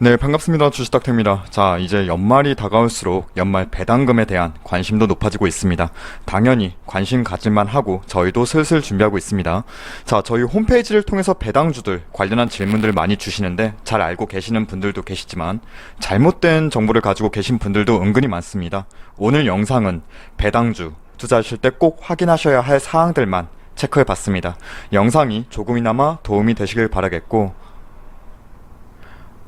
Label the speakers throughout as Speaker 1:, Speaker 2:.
Speaker 1: 네, 반갑습니다. 주식닥터입니다. 자, 이제 연말이 다가올수록 연말 배당금에 대한 관심도 높아지고 있습니다. 당연히 관심 가질만 하고 저희도 슬슬 준비하고 있습니다. 자, 저희 홈페이지를 통해서 배당주들 관련한 질문들 많이 주시는데 잘 알고 계시는 분들도 계시지만 잘못된 정보를 가지고 계신 분들도 은근히 많습니다. 오늘 영상은 배당주 투자하실 때 꼭 확인하셔야 할 사항들만 체크해 봤습니다. 영상이 조금이나마 도움이 되시길 바라겠고,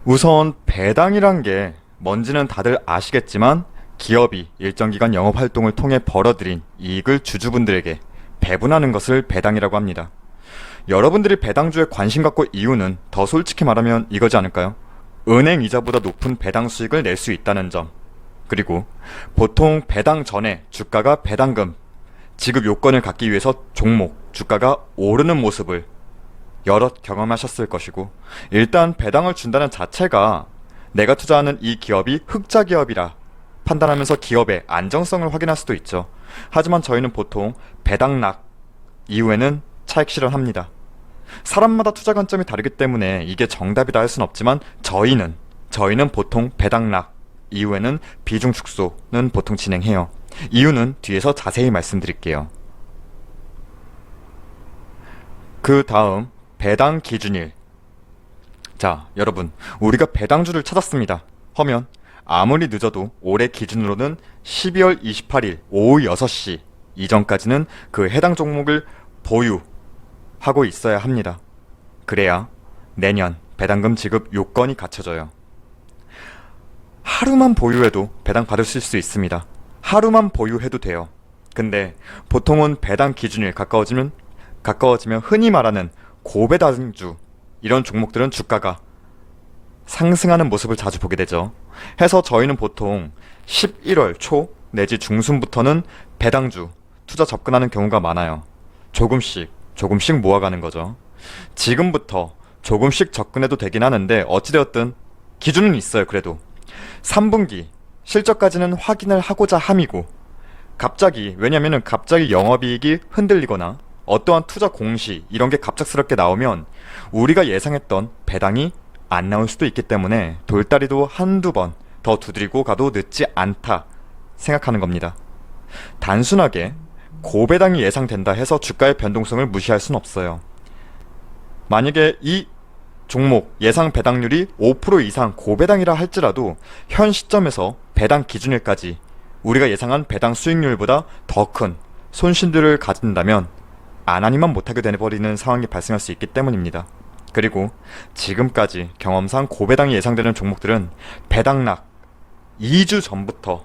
Speaker 1: 우선 배당이란 게 뭔지는 다들 아시겠지만 기업이 일정 기간 영업 활동을 통해 벌어들인 이익을 주주분들에게 배분하는 것을 배당이라고 합니다. 여러분들이 배당주에 관심 갖고 이유는 더 솔직히 말하면 이거지 않을까요? 은행 이자보다 높은 배당 수익을 낼 수 있다는 점, 그리고 보통 배당 전에 주가가 배당금 지급 요건을 갖기 위해서 종목 주가가 오르는 모습을 여럿 경험하셨을 것이고, 일단 배당을 준다는 자체가 내가 투자하는 이 기업이 흑자 기업이라 판단하면서 기업의 안정성을 확인할 수도 있죠. 하지만 저희는 보통 배당락 이후에는 차익 실현합니다. 사람마다 투자 관점이 다르기 때문에 이게 정답이다 할 순 없지만 저희는 보통 배당락 이후에는 비중 축소는 보통 진행해요. 이유는 뒤에서 자세히 말씀드릴게요. 그 다음 배당 기준일. 자, 여러분, 우리가 배당주를 찾았습니다 하면 아무리 늦어도 올해 기준으로는 12월 28일 오후 6시 이전까지는 그 해당 종목을 보유하고 있어야 합니다. 그래야 내년 배당금 지급 요건이 갖춰져요. 하루만 보유해도 배당 받을 수 있습니다. 하루만 보유해도 돼요. 근데 보통은 배당 기준일 가까워지면 흔히 말하는 고배당주, 이런 종목들은 주가가 상승하는 모습을 자주 보게 되죠. 해서 저희는 보통 11월 초 내지 중순부터는 배당주 투자 접근하는 경우가 많아요. 조금씩 모아가는 거죠. 지금부터 조금씩 접근해도 되긴 하는데 어찌되었든 기준은 있어요. 그래도 3분기 실적까지는 확인을 하고자 함이고, 왜냐면은 갑자기 영업이익이 흔들리거나 어떠한 투자 공시 이런 게 갑작스럽게 나오면 우리가 예상했던 배당이 안 나올 수도 있기 때문에 돌다리도 한두 번 더 두드리고 가도 늦지 않다 생각하는 겁니다. 단순하게 고배당이 예상된다 해서 주가의 변동성을 무시할 순 없어요. 만약에 이 종목 예상 배당률이 5% 이상 고배당이라 할지라도 현 시점에서 배당 기준일까지 우리가 예상한 배당 수익률보다 더 큰 손실들을 가진다면 안 하니만 못하게 돼버리는 상황이 발생할 수 있기 때문입니다. 그리고 지금까지 경험상 고배당이 예상되는 종목들은 배당락 2주 전부터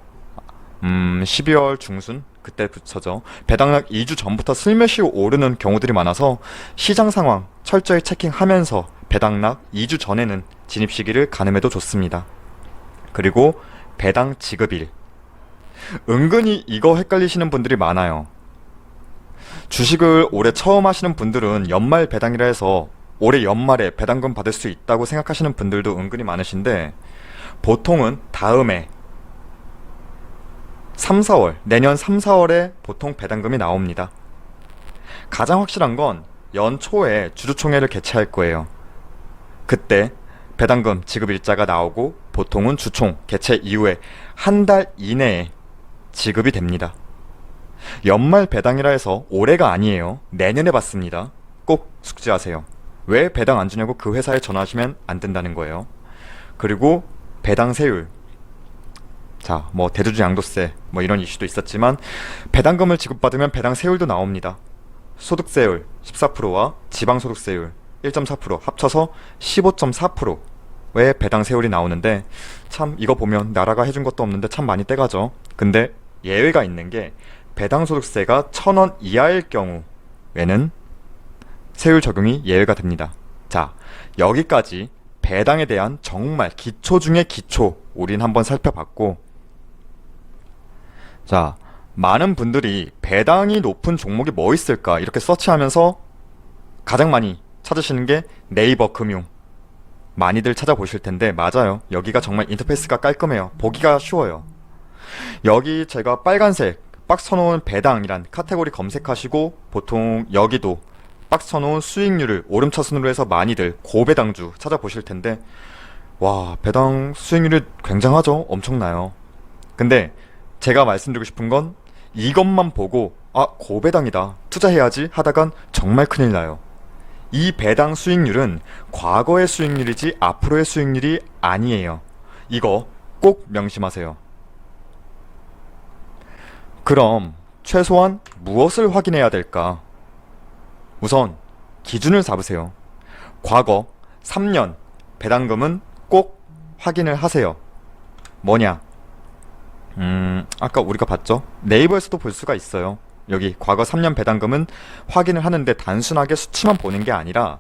Speaker 1: 12월 중순 그때부터죠. 배당락 2주 전부터 슬며시 오르는 경우들이 많아서 시장 상황 철저히 체킹하면서 배당락 2주 전에는 진입 시기를 가늠해도 좋습니다. 그리고 배당 지급일. 은근히 이거 헷갈리시는 분들이 많아요. 주식을 올해 처음 하시는 분들은 연말 배당이라 해서 올해 연말에 배당금 받을 수 있다고 생각하시는 분들도 은근히 많으신데, 보통은 다음해 3, 4월, 내년 3, 4월에 보통 배당금이 나옵니다. 가장 확실한 건 연초에 주주총회를 개최할 거예요. 그때 배당금 지급 일자가 나오고 보통은 주총 개최 이후에 한 달 이내에 지급이 됩니다. 연말 배당이라 해서 올해가 아니에요. 내년에 받습니다. 꼭 숙지하세요. 왜 배당 안 주냐고 그 회사에 전화하시면 안 된다는 거예요. 그리고 배당 세율. 자, 대주주 양도세 이런 이슈도 있었지만 배당금을 지급받으면 배당 세율도 나옵니다. 소득세율 14%와 지방소득세율 1.4% 합쳐서 15.4%의 배당 세율이 나오는데, 참 이거 보면 나라가 해준 것도 없는데 참 많이 떼가죠. 근데 예외가 있는 게 배당소득세가 1,000원 이하일 경우에는 세율 적용이 예외가 됩니다. 자, 여기까지 배당에 대한 정말 기초 중에 기초 우린 한번 살펴봤고, 자, 많은 분들이 배당이 높은 종목이 뭐 있을까 이렇게 서치하면서 가장 많이 찾으시는 게 네이버 금융. 많이들 찾아보실 텐데 맞아요. 여기가 정말 인터페이스가 깔끔해요. 보기가 쉬워요. 여기 제가 빨간색 박스 쳐놓은 배당이란 카테고리 검색하시고 보통 여기도 박스 쳐놓은 수익률을 오름차순으로 해서 많이들 고배당주 찾아보실 텐데 와, 배당 수익률이 굉장하죠. 엄청나요. 근데 제가 말씀드리고 싶은 건 이것만 보고 고배당이다. 투자해야지 하다간 정말 큰일 나요. 이 배당 수익률은 과거의 수익률이지 앞으로의 수익률이 아니에요. 이거 꼭 명심하세요. 그럼 최소한 무엇을 확인해야 될까? 우선 기준을 잡으세요. 과거 3년 배당금은 꼭 확인을 하세요. 뭐냐? 아까 우리가 봤죠? 네이버에서도 볼 수가 있어요. 여기 과거 3년 배당금은 확인을 하는데 단순하게 수치만 보는 게 아니라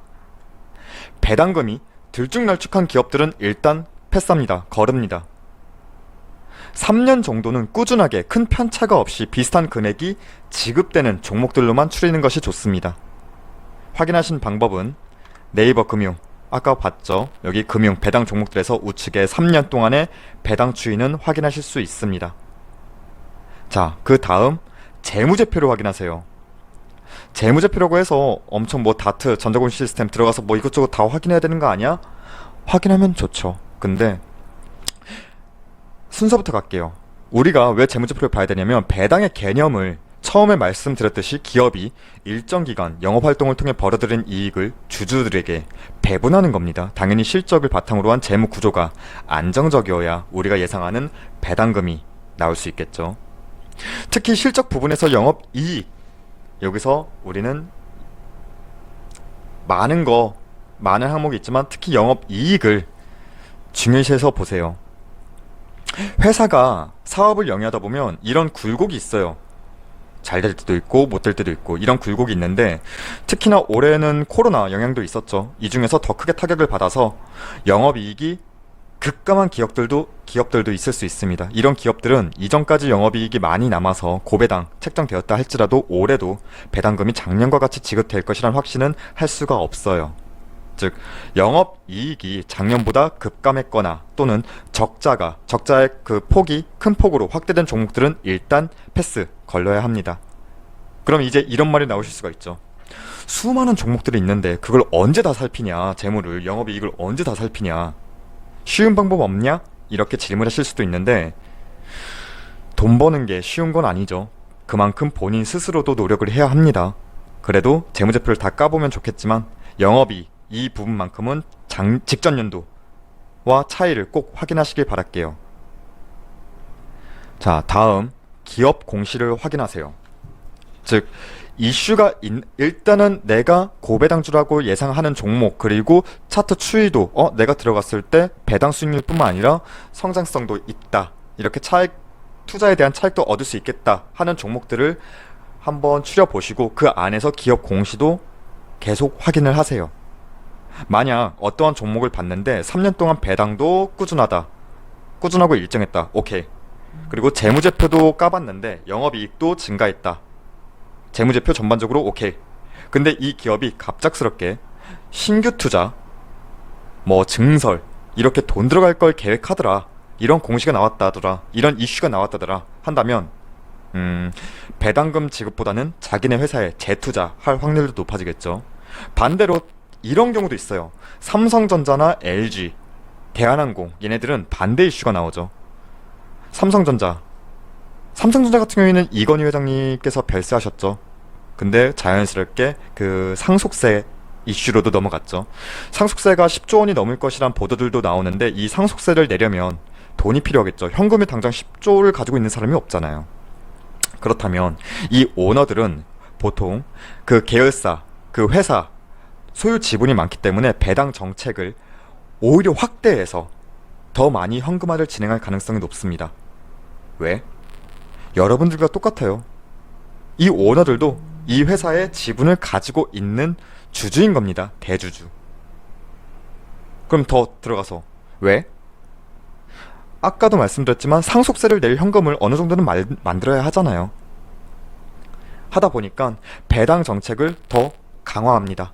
Speaker 1: 배당금이 들쭉날쭉한 기업들은 일단 패스합니다. 거릅니다. 3년 정도는 꾸준하게 큰 편차가 없이 비슷한 금액이 지급되는 종목들로만 추리는 것이 좋습니다. 확인하신 방법은 네이버 금융, 아까 봤죠? 여기 금융 배당 종목들에서 우측에 3년 동안의 배당 추이는 확인하실 수 있습니다. 자, 그 다음 재무제표를 확인하세요. 재무제표라고 해서 엄청 뭐 다트, 전자공 시스템 들어가서 뭐 이것저것 다 확인해야 되는 거 아니야? 확인하면 좋죠. 근데 순서부터 갈게요. 우리가 왜 재무제표를 봐야 되냐면 배당의 개념을 처음에 말씀드렸듯이 기업이 일정 기간 영업활동을 통해 벌어들인 이익을 주주들에게 배분하는 겁니다. 당연히 실적을 바탕으로 한 재무 구조가 안정적이어야 우리가 예상하는 배당금이 나올 수 있겠죠. 특히 실적 부분에서 영업이익, 여기서 우리는 많은 항목이 있지만 특히 영업이익을 중요시해서 보세요. 회사가 사업을 영위하다 보면 이런 굴곡이 있어요. 잘 될 때도 있고 못 될 때도 있고 이런 굴곡이 있는데 특히나 올해는 코로나 영향도 있었죠. 이 중에서 더 크게 타격을 받아서 영업이익이 급감한 기업들도 있을 수 있습니다. 이런 기업들은 이전까지 영업이익이 많이 남아서 고배당 책정되었다 할지라도 올해도 배당금이 작년과 같이 지급될 것이란 확신은 할 수가 없어요. 즉 영업이익이 작년보다 급감했거나 또는 적자의 그 폭이 큰 폭으로 확대된 종목들은 일단 패스 걸러야 합니다. 그럼 이제 이런 말이 나오실 수가 있죠. 수많은 종목들이 있는데 그걸 언제 다 살피냐, 재물을, 영업이익을 언제 다 살피냐, 쉬운 방법 없냐? 이렇게 질문하실 수도 있는데 돈 버는 게 쉬운 건 아니죠. 그만큼 본인 스스로도 노력을 해야 합니다. 그래도 재무제표를 다 까보면 좋겠지만 영업이익 이 부분만큼은 직전 연도와 차이를 꼭 확인하시길 바랄게요. 자, 다음 기업 공시를 확인하세요. 즉 이슈가 일단은 내가 고배당주라고 예상하는 종목 그리고 차트 추이도 내가 들어갔을 때 배당 수익률뿐만 아니라 성장성도 있다, 이렇게 투자에 대한 차익도 얻을 수 있겠다 하는 종목들을 한번 추려보시고 그 안에서 기업 공시도 계속 확인을 하세요. 만약 어떠한 종목을 봤는데 3년 동안 배당도 꾸준하고 일정했다, 오케이. 그리고 재무제표도 까봤는데 영업이익도 증가했다, 재무제표 전반적으로 오케이. 근데 이 기업이 갑작스럽게 신규 투자, 뭐 증설, 이렇게 돈 들어갈 걸 계획하더라, 이런 공시가 나왔다더라, 이런 이슈가 나왔다더라 한다면 배당금 지급보다는 자기네 회사에 재투자할 확률도 높아지겠죠. 반대로 이런 경우도 있어요. 삼성전자나 LG, 대한항공, 얘네들은 반대 이슈가 나오죠. 삼성전자 같은 경우에는 이건희 회장님께서 별세하셨죠. 근데 자연스럽게 그 상속세 이슈로도 넘어갔죠. 상속세가 10조 원이 넘을 것이란 보도들도 나오는데 이 상속세를 내려면 돈이 필요하겠죠. 현금이 당장 10조를 가지고 있는 사람이 없잖아요. 그렇다면 이 오너들은 보통 그 계열사, 그 회사 소유 지분이 많기 때문에 배당 정책을 오히려 확대해서 더 많이 현금화를 진행할 가능성이 높습니다. 왜? 여러분들과 똑같아요. 이 오너들도 이 회사의 지분을 가지고 있는 주주인 겁니다. 대주주. 그럼 더 들어가서 왜? 아까도 말씀드렸지만 상속세를 낼 현금을 어느 정도는 만들어야 하잖아요. 하다 보니까 배당 정책을 더 강화합니다.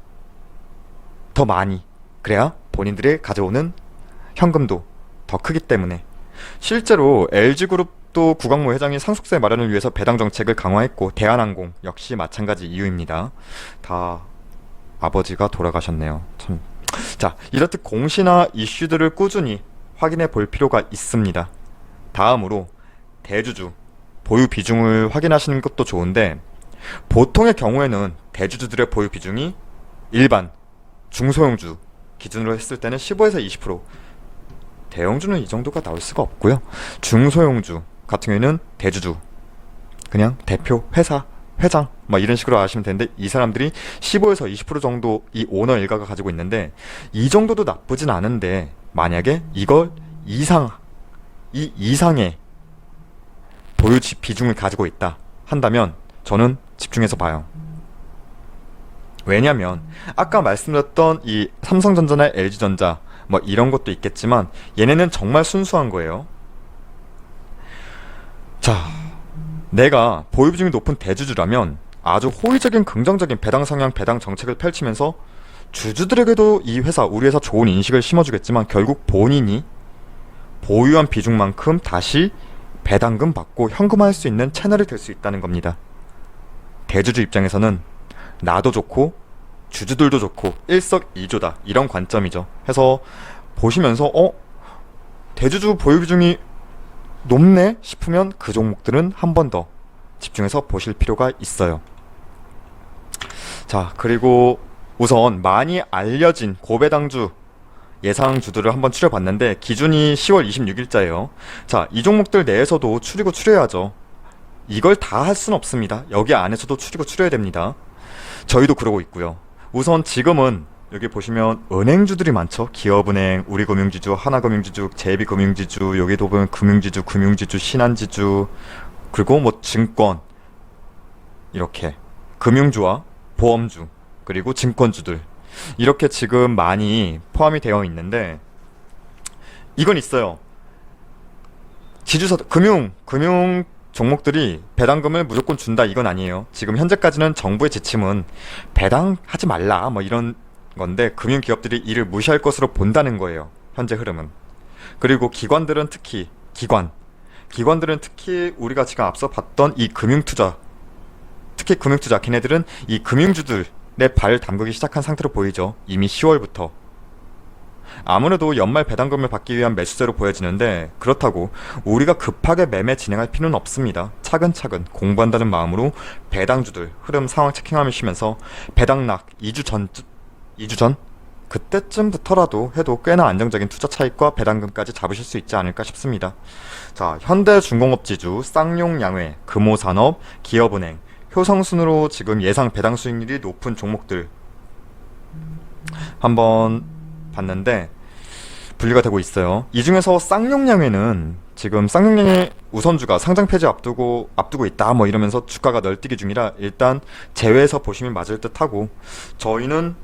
Speaker 1: 더 많이. 그래야 본인들이 가져오는 현금도 더 크기 때문에. 실제로 LG그룹도 구광모 회장이 상속세 마련을 위해서 배당 정책을 강화했고 대한항공 역시 마찬가지 이유입니다. 다 아버지가 돌아가셨네요. 참 자, 이렇듯 공시나 이슈들을 꾸준히 확인해 볼 필요가 있습니다. 다음으로 대주주 보유 비중을 확인하시는 것도 좋은데, 보통의 경우에는 대주주들의 보유 비중이 일반 중소형주 기준으로 했을 때는 15에서 20%, 대형주는 이 정도가 나올 수가 없고요. 중소형주 같은 경우에는 대주주, 그냥 대표, 회사, 회장 막 이런 식으로 아시면 되는데, 이 사람들이 15에서 20% 정도 이 오너 일가가 가지고 있는데, 이 정도도 나쁘진 않은데, 만약에 이걸 이상의 보유 비중을 가지고 있다 한다면 저는 집중해서 봐요. 왜냐면 아까 말씀드렸던 이 삼성전자나 LG전자 뭐 이런 것도 있겠지만, 얘네는 정말 순수한 거예요. 자, 내가 보유 비중이 높은 대주주라면 아주 호의적인 긍정적인 배당 성향, 배당 정책을 펼치면서 주주들에게도 이 회사, 우리 회사 좋은 인식을 심어주겠지만, 결국 본인이 보유한 비중만큼 다시 배당금 받고 현금화할 수 있는 채널이 될 수 있다는 겁니다. 대주주 입장에서는 나도 좋고 주주들도 좋고 일석이조다, 이런 관점이죠. 해서 보시면서 대주주 보유 비중이 높네 싶으면 그 종목들은 한 번 더 집중해서 보실 필요가 있어요. 자, 그리고 우선 많이 알려진 고배당주 예상주들을 한번 추려봤는데, 기준이 10월 26일자예요. 자, 이 종목들 내에서도 추리고 추려야죠. 이걸 다 할 순 없습니다. 여기 안에서도 추리고 추려야 됩니다. 저희도 그러고 있고요. 우선 지금은 여기 보시면 은행주들이 많죠. 기업은행, 우리금융지주, 하나금융지주, 제비금융지주, 여기도 보면 금융지주, 금융지주, 신한지주, 그리고 뭐 증권, 이렇게 금융주와 보험주, 그리고 증권주들, 이렇게 지금 많이 포함이 되어 있는데, 이건 있어요. 지주사 금융 종목들이 배당금을 무조건 준다, 이건 아니에요. 지금 현재까지는 정부의 지침은 배당하지 말라 뭐 이런 건데, 금융기업들이 이를 무시할 것으로 본다는 거예요, 현재 흐름은. 그리고 기관들은 특히 우리가 지금 앞서 봤던 이 금융투자, 특히 금융투자, 걔네들은 이 금융주들의 발 담그기 시작한 상태로 보이죠. 이미 10월부터. 아무래도 연말 배당금을 받기 위한 매수세로 보여지는데, 그렇다고 우리가 급하게 매매 진행할 필요는 없습니다. 차근차근 공부한다는 마음으로 배당주들 흐름 상황 체킹하시면서 배당락 2주 전? 그때쯤부터라도 해도 꽤나 안정적인 투자 차익과 배당금까지 잡으실 수 있지 않을까 싶습니다. 자, 현대중공업지주, 쌍용양회, 금호산업, 기업은행, 효성순으로 지금 예상 배당 수익률이 높은 종목들 한번 봤는데 분류가 되고 있어요. 이 중에서 쌍용양회는 지금 쌍용양회 우선주가 상장 폐지 앞두고 있다 뭐 이러면서 주가가 널뛰기 중이라 일단 제외해서 보시면 맞을 듯 하고, 저희는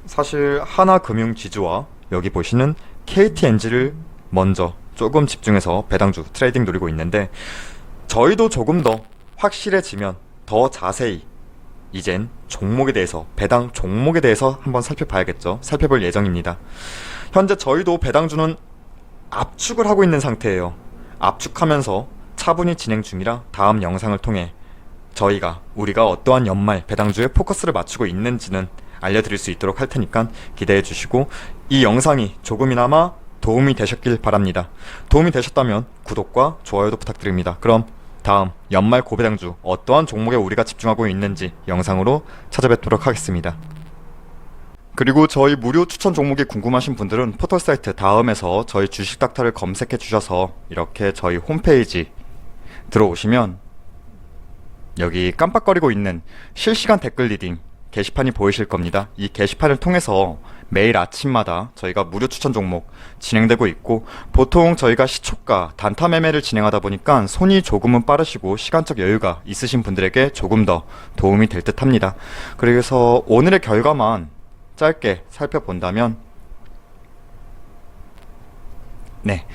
Speaker 1: 사실 하나금융지주와 여기 보시는 KTNG를 먼저 조금 집중해서 배당주 트레이딩 노리고 있는데, 저희도 조금 더 확실해지면 더 자세히 이젠 종목에 대해서, 배당 종목에 대해서 한번 살펴볼 예정입니다. 현재 저희도 배당주는 압축을 하고 있는 상태예요. 압축하면서 차분히 진행 중이라 다음 영상을 통해 우리가 어떠한 연말 배당주에 포커스를 맞추고 있는지는 알려드릴 수 있도록 할 테니까 기대해 주시고, 이 영상이 조금이나마 도움이 되셨길 바랍니다. 도움이 되셨다면 구독과 좋아요도 부탁드립니다. 그럼 다음 연말 고배당주 어떠한 종목에 우리가 집중하고 있는지 영상으로 찾아뵙도록 하겠습니다. 그리고 저희 무료 추천 종목이 궁금하신 분들은 포털사이트 다음에서 저희 주식닥터를 검색해 주셔서 이렇게 저희 홈페이지 들어오시면 여기 깜빡거리고 있는 실시간 댓글 리딩 게시판이 보이실 겁니다. 이 게시판을 통해서 매일 아침마다 저희가 무료 추천 종목 진행되고 있고, 보통 저희가 시초가 단타 매매를 진행하다 보니까 손이 조금은 빠르시고 시간적 여유가 있으신 분들에게 조금 더 도움이 될 듯 합니다. 그래서 오늘의 결과만 짧게 살펴본다면, 네,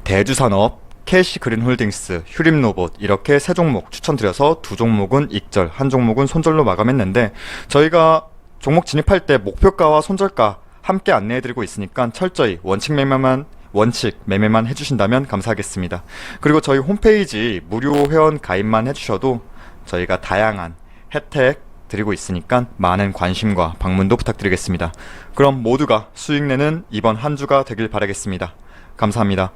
Speaker 1: 대주산업, 캐시그린홀딩스, 휴림로봇 이렇게 세 종목 추천드려서 두 종목은 익절, 한 종목은 손절로 마감했는데, 저희가 종목 진입할 때 목표가와 손절가 함께 안내해드리고 있으니까 철저히 원칙 매매만 해주신다면 감사하겠습니다. 그리고 저희 홈페이지 무료 회원 가입만 해주셔도 저희가 다양한 혜택, 드리고 있으니까 많은 관심과 방문도 부탁드리겠습니다. 그럼 모두가 수익 내는 이번 한 주가 되길 바라겠습니다. 감사합니다.